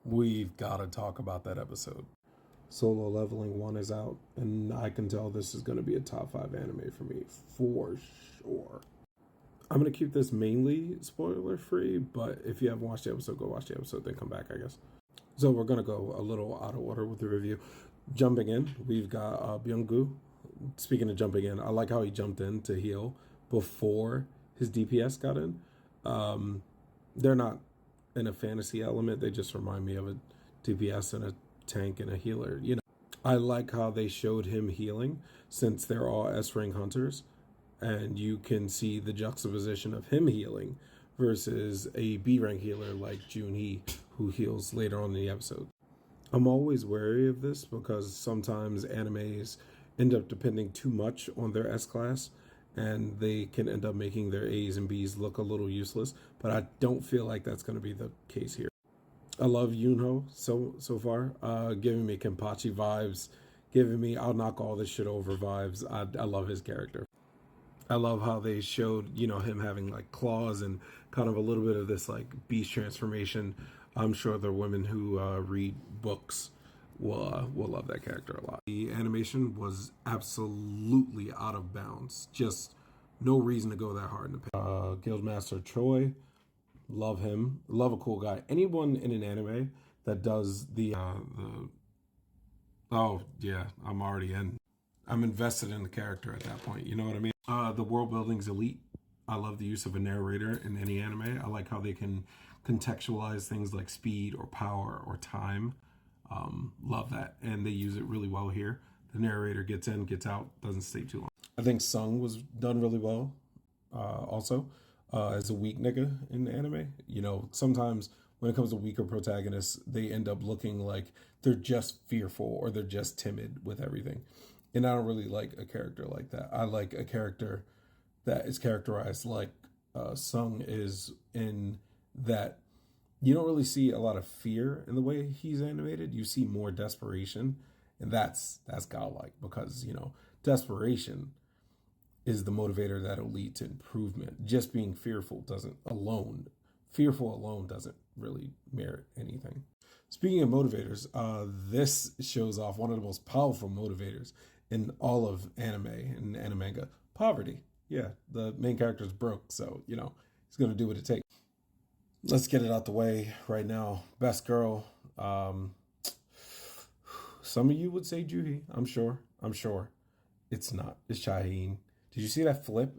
We've got to talk about that episode. Solo Leveling 1 is out, and I can tell this is going to be a top 5 anime for me, for sure. I'm going to keep this mainly spoiler free, but if you haven't watched the episode, go watch the episode, then come back, I guess. So we're going to go a little out of order with the review. Jumping in, we've got Byung-gu. Speaking of jumping in, I like how he jumped in to heal before his DPS got in. They're not in a fantasy element. They just remind me of a DPS and a tank and a healer. You know, I like how they showed him healing since they're all S-rank hunters, and you can see the juxtaposition of him healing versus a B-rank healer like Junhee, who heals later on in the episode. I'm always wary of this because sometimes animes end up depending too much on their S-class, and they can end up making their A's and B's look a little useless, but I don't feel like that's going to be the case here. I love Yunho so far, giving me Kenpachi vibes, giving me I'll knock all this shit over vibes. I love his character. I love how they showed, him having like claws and kind of a little bit of this like beast transformation. I'm sure the women who read books will love that character a lot. The animation was absolutely out of bounds. Just no reason to go that hard in the Guildmaster Troy, love him. Love a cool guy. Anyone in an anime that does the oh yeah, I'm already in. I'm invested in the character at that point. You know what I mean? The world building's elite. I love the use of a narrator in any anime. I like how they can contextualize things like speed or power or time. Love that. And they use it really well here. The narrator gets in, gets out, doesn't stay too long. I think Sung was done really well also as a weak nigga in anime. Sometimes when it comes to weaker protagonists, they end up looking like they're just fearful or they're just timid with everything. And I don't really like a character like that. I like a character that is characterized like Sung is, in that you don't really see a lot of fear in the way he's animated. You see more desperation, and that's godlike because desperation is the motivator that'll lead to improvement. Just being fearful alone doesn't really merit anything. Speaking of motivators, this shows off one of the most powerful motivators in all of anime and animanga: poverty. Yeah, the main character is broke, so he's gonna do what it takes. Let's get it out the way right now. Best girl. Some of you would say Juhi. I'm sure. It's not. It's Shaheen. Did you see that flip?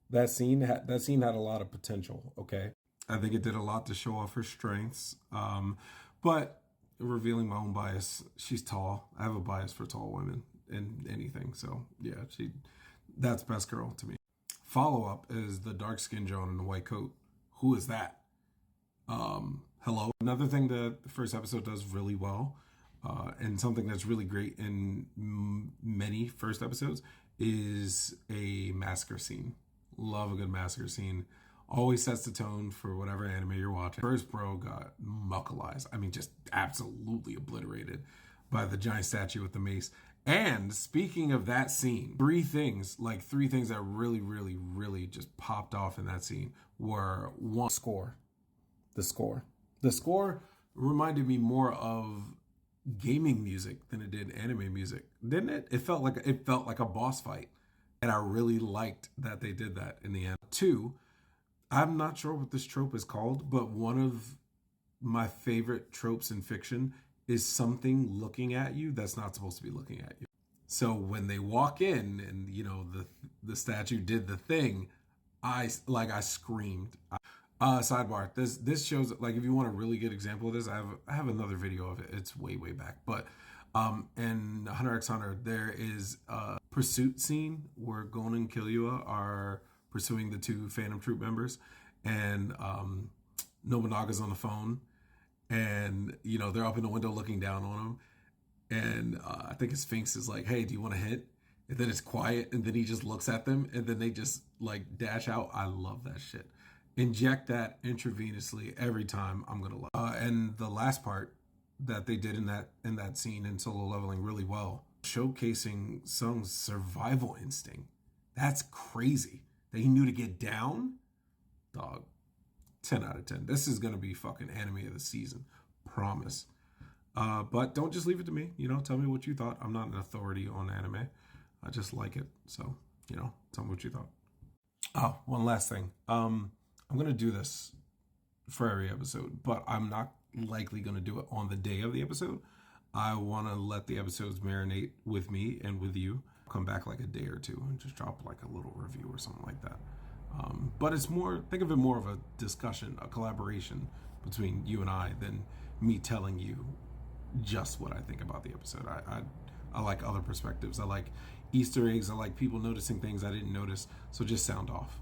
That scene had a lot of potential. Okay, I think it did a lot to show off her strengths. But revealing my own bias, she's tall. I have a bias for tall women in anything. So yeah, that's best girl to me. Follow up is the dark skinned Joan in the white coat. Who is that? Hello. Another thing that the first episode does really well, and something that's really great in many first episodes, is a massacre scene. Love a good massacre scene. Always sets the tone for whatever anime you're watching. First bro got muckalized. I mean, just absolutely obliterated by the giant statue with the mace. And speaking of that scene, three things that really, really, really just popped off in that scene were: one, the score reminded me more of gaming music than it did anime music, didn't it? It felt like a boss fight, and I really liked that they did that in the end. Two, I'm not sure what this trope is called, but one of my favorite tropes in fiction is something looking at you that's not supposed to be looking at you. So when they walk in and the statue did the thing, I screamed. Sidebar. This shows, like, if you want a really good example of this, I have another video of it. It's way back, but in Hunter x Hunter there is a pursuit scene where Gon and Killua are pursuing the two Phantom Troop members, and Nobunaga's on the phone, and they're up in the window looking down on him, and I think his Sphinx is like, "Hey, do you want to hit?" And then it's quiet, and then he just looks at them, and then they just like dash out. I love that shit. Inject that intravenously every time. I'm gonna love. And the last part that they did in that scene in Solo Leveling really well, showcasing Sung's survival instinct. That's crazy. That he knew to get down. Dog, 10 out of 10. This is gonna be fucking anime of the season. Promise. But don't just leave it to me. Tell me what you thought. I'm not an authority on anime. I just like it. So, tell me what you thought. Oh, one last thing. I'm going to do this for every episode, but I'm not likely going to do it on the day of the episode. I want to let the episodes marinate with me and with you. Come back like a day or two and just drop like a little review or something like that. But it's more, think of it more of a discussion, a collaboration between you and I than me telling you just what I think about the episode. I like other perspectives. I like Easter eggs. I like people noticing things I didn't notice. So just sound off.